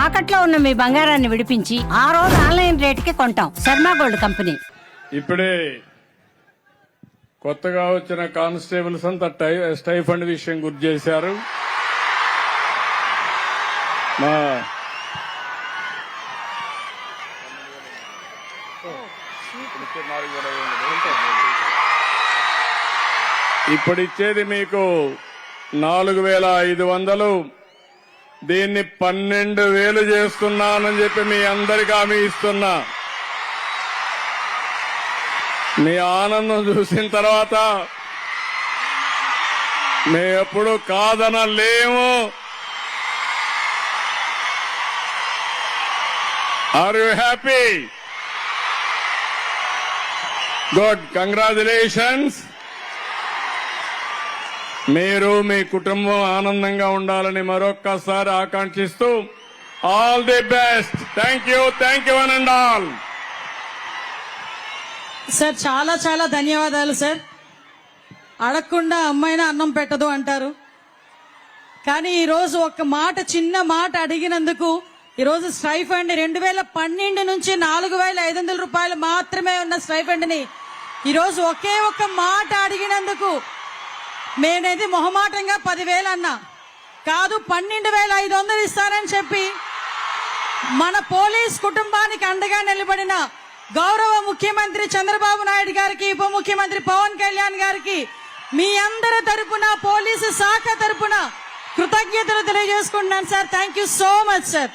తాకట్లో ఉన్న మీ బంగారాన్ని విడిపించి ఆ రోజు ఆన్లైన్ రేటుకి కొంటాం. Sharma gold company. ఇప్పుడే కొత్తగా వచ్చిన కానిస్టేబుల్స్ అంతా స్టైఫండ్ విషయం గుర్తు చేశారు. మా ఇప్పుడు ఇచ్చేది మీకు 4,500. దీన్ని 12,000 చేస్తున్నానని చెప్పి మీ అందరికీ హామీ ఇస్తున్నా. మీ ఆనందం చూసిన తర్వాత మేము ఎప్పుడు కాదనలేము. Are you happy? Good, congratulations. మీరు మీ కుటుంబం ఆనందంగా ఉండాలని మరొక్కసారి ఆకాంక్షిస్తూ all the best. Thank you one and all. Sir చాలా చాలా ధన్యవాదాలు సార్. అడగకుండా అమ్మాయినా అన్నం పెట్టదు అంటారు, కానీ ఈరోజు ఒక మాట, చిన్న మాట అడిగినందుకు ఈరోజు స్టైఫండ్ 2012 నుంచి 4,500 రూపాయలు మాత్రమే ఉన్న స్టైఫండ్ ని ఈరోజు ఒకే ఒక్క మాట అడిగినందుకు నేనేది మొహమాటంగా 10,000 అన్నా కాదు, 12,500 ఇస్తానని చెప్పి మన పోలీస్ కుటుంబానికి అండగా నిలబడిన గౌరవ ముఖ్యమంత్రి చంద్రబాబు నాయుడు గారికి, ఉప ముఖ్యమంత్రి పవన్ కళ్యాణ్ గారికి మీ అందరి తరపున, పోలీసు శాఖ తరపున కృతజ్ఞతలు తెలియజేసుకుంటున్నాను sir. Thank you so much sir.